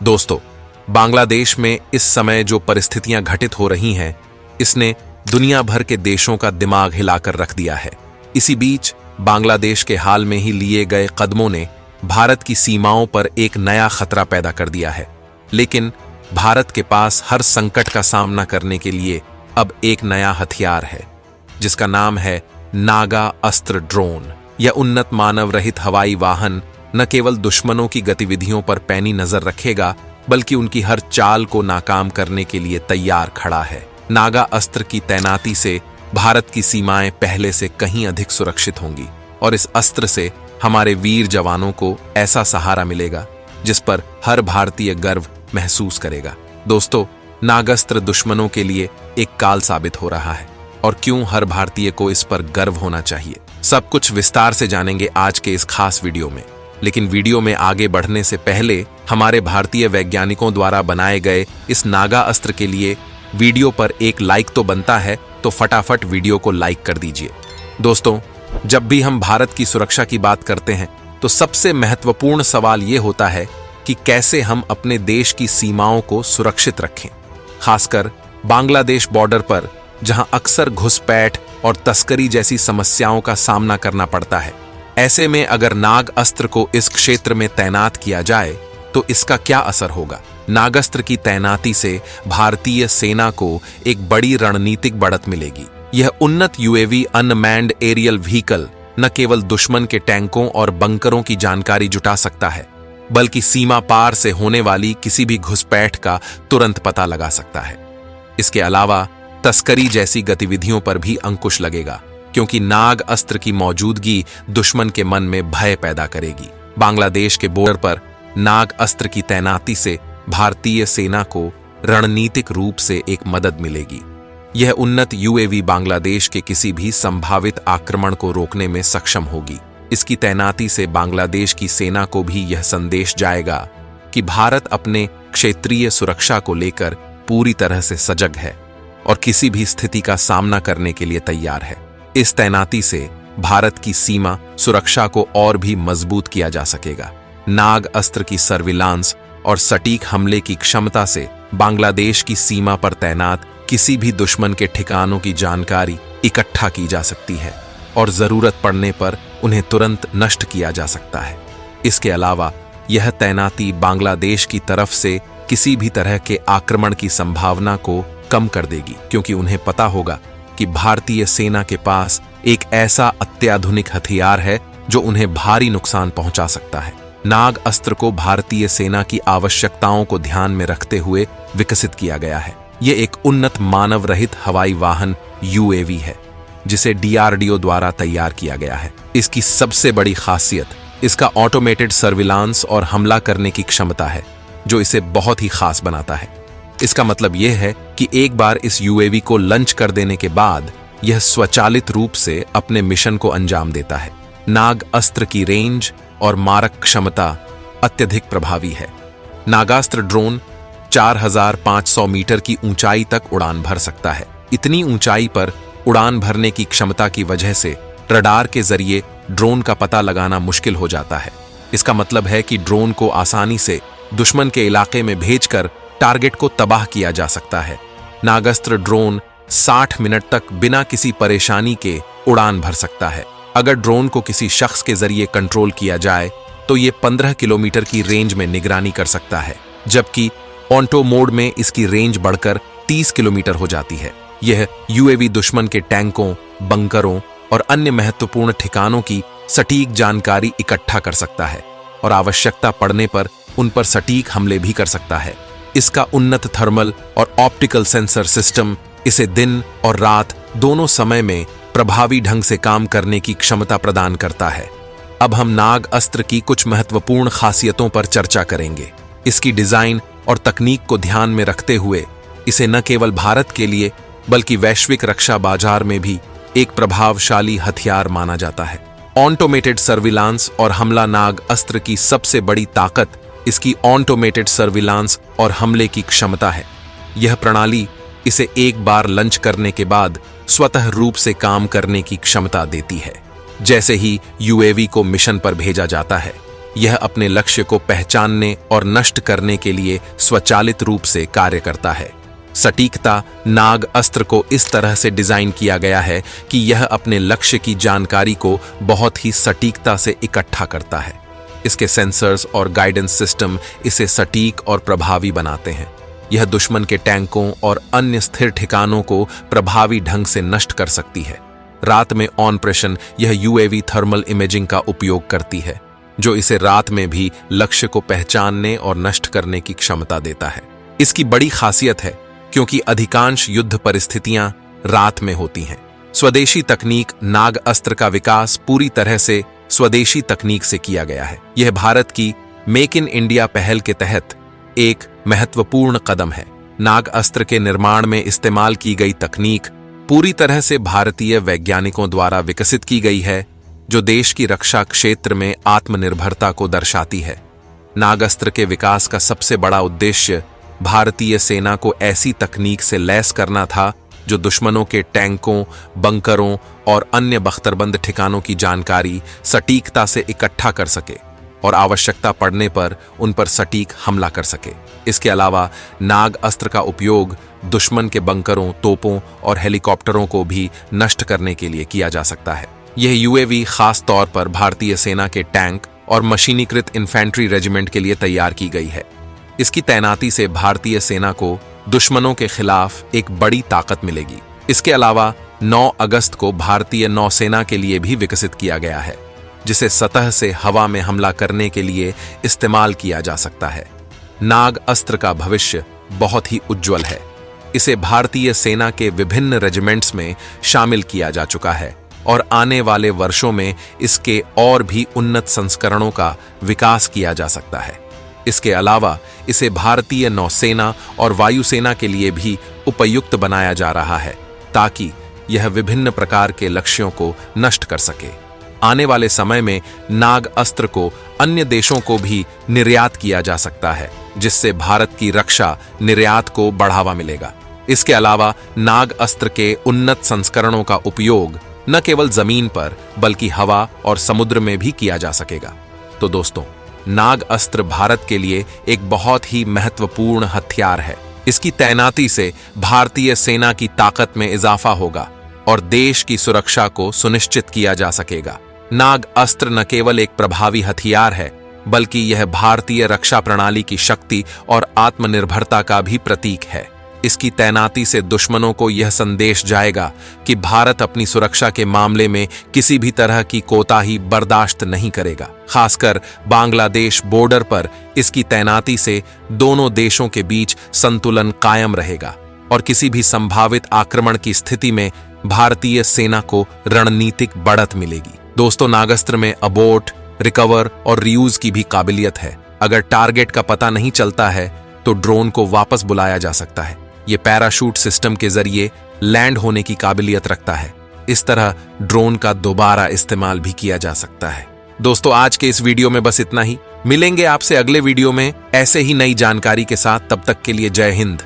दोस्तों, बांग्लादेश में इस समय जो परिस्थितियां घटित हो रही हैं, इसने दुनिया भर के देशों का दिमाग हिलाकर रख दिया है। इसी बीच बांग्लादेश के हाल में ही लिए गए कदमों ने भारत की सीमाओं पर एक नया खतरा पैदा कर दिया है। लेकिन भारत के पास हर संकट का सामना करने के लिए अब एक नया हथियार है, जिसका नाम है नागा अस्त्र ड्रोन। यह उन्नत मानव रहित हवाई वाहन न केवल दुश्मनों की गतिविधियों पर पैनी नजर रखेगा, बल्कि उनकी हर चाल को नाकाम करने के लिए तैयार खड़ा है। नागा अस्त्र की तैनाती से भारत की सीमाएं पहले से कहीं अधिक सुरक्षित होंगी और इस अस्त्र से हमारे वीर जवानों को ऐसा सहारा मिलेगा जिस पर हर भारतीय गर्व महसूस करेगा। दोस्तों, नागास्त्र दुश्मनों के लिए एक काल साबित हो रहा है और क्यों हर भारतीय को इस पर गर्व होना चाहिए, सब कुछ विस्तार से जानेंगे आज के इस खास वीडियो में। लेकिन वीडियो में आगे बढ़ने से पहले हमारे भारतीय वैज्ञानिकों द्वारा बनाए गए इस नागा अस्त्र के लिए वीडियो पर एक लाइक तो बनता है, तो फटाफट वीडियो को लाइक कर दीजिए। दोस्तों, जब भी हम भारत की सुरक्षा की बात करते हैं तो सबसे महत्वपूर्ण सवाल ये होता है कि कैसे हम अपने देश की सीमाओं को सुरक्षित रखें, खासकर बांग्लादेश बॉर्डर पर, जहां अक्सर घुसपैठ और तस्करी जैसी समस्याओं का सामना करना पड़ता है। ऐसे में अगर नाग अस्त्र को इस क्षेत्र में तैनात किया जाए तो इसका क्या असर होगा? नागास्त्र की तैनाती से भारतीय सेना को एक बड़ी रणनीतिक बढ़त मिलेगी। यह उन्नत यूएवी अनमैन्ड एरियल व्हीकल न केवल दुश्मन के टैंकों और बंकरों की जानकारी जुटा सकता है, बल्कि सीमा पार से होने वाली किसी भी घुसपैठ का तुरंत पता लगा सकता है। इसके अलावा तस्करी जैसी गतिविधियों पर भी अंकुश लगेगा, क्योंकि नाग अस्त्र की मौजूदगी दुश्मन के मन में भय पैदा करेगी। बांग्लादेश के बॉर्डर पर नाग अस्त्र की तैनाती से भारतीय सेना को रणनीतिक रूप से एक मदद मिलेगी। यह उन्नत यूएवी बांग्लादेश के किसी भी संभावित आक्रमण को रोकने में सक्षम होगी। इसकी तैनाती से बांग्लादेश की सेना को भी यह संदेश जाएगा कि भारत अपने क्षेत्रीय सुरक्षा को लेकर पूरी तरह से सजग है और किसी भी स्थिति का सामना करने के लिए तैयार है। इस तैनाती से भारत की सीमा सुरक्षा को और भी मजबूत किया जा सकेगा। नाग अस्त्र की सर्विलांस और सटीक हमले की क्षमता से बांग्लादेश की सीमा पर तैनात किसी भी दुश्मन के ठिकानों की जानकारी इकट्ठा की जा सकती है और जरूरत पड़ने पर उन्हें तुरंत नष्ट किया जा सकता है। इसके अलावा यह तैनाती बांग्लादेश की तरफ से किसी भी तरह के आक्रमण की संभावना को कम कर देगी, क्योंकि उन्हें पता होगा कि भारतीय सेना के पास एक ऐसा अत्याधुनिक हथियार है जो उन्हें भारी नुकसान पहुंचा सकता है। नाग अस्त्र को भारतीय सेना की आवश्यकताओं को ध्यान में रखते हुए विकसित किया गया है। यह एक उन्नत मानव रहित हवाई वाहन यूएवी है, जिसे डीआरडीओ द्वारा तैयार किया गया है। इसकी सबसे बड़ी खासियत इसका ऑटोमेटेड सर्विलांस और हमला करने की क्षमता है, जो इसे बहुत ही खास बनाता है। इसका मतलब यह है कि एक बार इस यूएवी को लॉन्च कर देने के बाद यह स्वचालित रूप से अपने मिशन को अंजाम देता है। नाग अस्त्र की रेंज और मारक क्षमता अत्यधिक प्रभावी है। नागास्त्र ड्रोन 4500 मीटर की ऊंचाई तक उड़ान भर सकता है। इतनी ऊंचाई पर उड़ान भरने की क्षमता की वजह से रडार के जरिए ड्रोन का पता लगाना मुश्किल हो जाता है। इसका मतलब है कि ड्रोन को आसानी से दुश्मन के इलाके में भेजकर टारगेट को तबाह किया जा सकता है। नागास्त्र ड्रोन 60 मिनट तक बिना किसी परेशानी के उड़ान भर सकता है। अगर ड्रोन को किसी शख्स के जरिए कंट्रोल किया जाए तो ये 15 किलोमीटर की रेंज में निगरानी कर सकता है, जबकि ऑटो मोड में इसकी रेंज बढ़कर 30 किलोमीटर हो जाती है। यह यूएवी दुश्मन के टैंकों, बंकरों और अन्य महत्वपूर्ण ठिकानों की सटीक जानकारी इकट्ठा कर सकता है और आवश्यकता पड़ने पर उन पर सटीक हमले भी कर सकता है। इसका उन्नत थर्मल और ऑप्टिकल सेंसर सिस्टम इसे दिन और रात दोनों समय में प्रभावी ढंग से काम करने की क्षमता प्रदान करता है। अब हम नाग अस्त्र की कुछ महत्वपूर्ण खासियतों पर चर्चा करेंगे। इसकी डिजाइन और तकनीक को ध्यान में रखते हुए इसे न केवल भारत के लिए बल्कि वैश्विक रक्षा बाजार में भी एक प्रभावशाली हथियार माना जाता है। ऑटोमेटेड सर्विलांस और हमला नाग अस्त्र की सबसे बड़ी ताकत इसकी ऑटोमेटेड सर्विलांस और हमले की क्षमता है। यह प्रणाली इसे एक बार लॉन्च करने के बाद स्वतः रूप से काम करने की क्षमता देती है। जैसे ही यूएवी को मिशन पर भेजा जाता है, यह अपने लक्ष्य को पहचानने और नष्ट करने के लिए स्वचालित रूप से कार्य करता है। सटीकता नाग अस्त्र को इस तरह से डिजाइन किया गया है कि यह अपने लक्ष्य की जानकारी को बहुत ही सटीकता से इकट्ठा करता है। इसके सेंसर्स और गाइडेंस सिस्टम इसे सटीक और प्रभावी बनाते हैं। यह दुश्मन के टैंकों और अन्य स्थिर ठिकानों को प्रभावी ढंग से नष्ट कर सकती है। रात में ऑपरेशन यह यूएवी थर्मल इमेजिंग का उपयोग करती है, जो इसे रात में भी लक्ष्य को पहचानने और नष्ट करने की क्षमता देता है। इसकी बड़ी खासियत है क्योंकि अधिकांश युद्ध परिस्थितियां रात में होती हैं। स्वदेशी तकनीक नाग अस्त्र का विकास पूरी तरह से स्वदेशी तकनीक से किया गया है। यह भारत की मेक इन इंडिया पहल के तहत एक महत्वपूर्ण कदम है। नाग अस्त्र के निर्माण में इस्तेमाल की गई तकनीक पूरी तरह से भारतीय वैज्ञानिकों द्वारा विकसित की गई है, जो देश की रक्षा क्षेत्र में आत्मनिर्भरता को दर्शाती है। नाग अस्त्र के विकास का सबसे बड़ा उद्देश्य भारतीय सेना को ऐसी तकनीक से लैस करना था जो दुश्मनों के टैंकों, बंकरों और अन्य बख्तरबंद ठिकानों की जानकारी सटीकता से इकट्ठा कर सके और आवश्यकता पड़ने पर उन पर सटीक हमला कर सके। इसके अलावा नाग अस्त्र का उपयोग दुश्मन के बंकरों, तोपों और हेलीकॉप्टरों को भी नष्ट करने के लिए किया जा सकता है। यह यूएवी खास तौर पर भारतीय सेना के टैंक और मशीनीकृत इन्फेंट्री रेजिमेंट के लिए तैयार की गई है। इसकी तैनाती से भारतीय सेना को दुश्मनों के खिलाफ एक बड़ी ताकत मिलेगी। इसके अलावा 9 अगस्त को भारतीय नौसेना के लिए भी विकसित किया गया है, जिसे सतह से हवा में हमला करने के लिए इस्तेमाल किया जा सकता है। नाग अस्त्र का भविष्य बहुत ही उज्जवल है। इसे भारतीय सेना के विभिन्न रेजिमेंट्स में शामिल किया जा चुका है और आने वाले वर्षों में इसके और भी उन्नत संस्करणों का विकास किया जा सकता है। इसके अलावा इसे भारतीय नौसेना और वायुसेना के लिए भी उपयुक्त बनाया जा रहा है, ताकि यह विभिन्न प्रकार के लक्ष्यों को नष्ट कर सके। आने वाले समय में नाग अस्त्र को अन्य देशों को भी निर्यात किया जा सकता है, जिससे भारत की रक्षा निर्यात को बढ़ावा मिलेगा। इसके अलावा नाग अस्त्र के उन्नत संस्करणों का उपयोग न केवल जमीन पर बल्कि हवा और समुद्र में भी किया जा सकेगा। तो दोस्तों, नाग अस्त्र भारत के लिए एक बहुत ही महत्वपूर्ण हथियार है। इसकी तैनाती से भारतीय सेना की ताकत में इजाफा होगा और देश की सुरक्षा को सुनिश्चित किया जा सकेगा। नाग अस्त्र न केवल एक प्रभावी हथियार है, बल्कि यह भारतीय रक्षा प्रणाली की शक्ति और आत्मनिर्भरता का भी प्रतीक है। इसकी तैनाती से दुश्मनों को यह संदेश जाएगा कि भारत अपनी सुरक्षा के मामले में किसी भी तरह की कोताही बर्दाश्त नहीं करेगा। खासकर बांग्लादेश बॉर्डर पर इसकी तैनाती से दोनों देशों के बीच संतुलन कायम रहेगा और किसी भी संभावित आक्रमण की स्थिति में भारतीय सेना को रणनीतिक बढ़त मिलेगी। दोस्तों, नागास्त्र में अबोर्ट, रिकवर और रीयूज की भी काबिलियत है। अगर टारगेट का पता नहीं चलता है तो ड्रोन को वापस बुलाया जा सकता है। ये पैराशूट सिस्टम के जरिए लैंड होने की काबिलियत रखता है। इस तरह ड्रोन का दोबारा इस्तेमाल भी किया जा सकता है। दोस्तों, आज के इस वीडियो में बस इतना ही। मिलेंगे आपसे अगले वीडियो में ऐसे ही नई जानकारी के साथ। तब तक के लिए जय हिंद।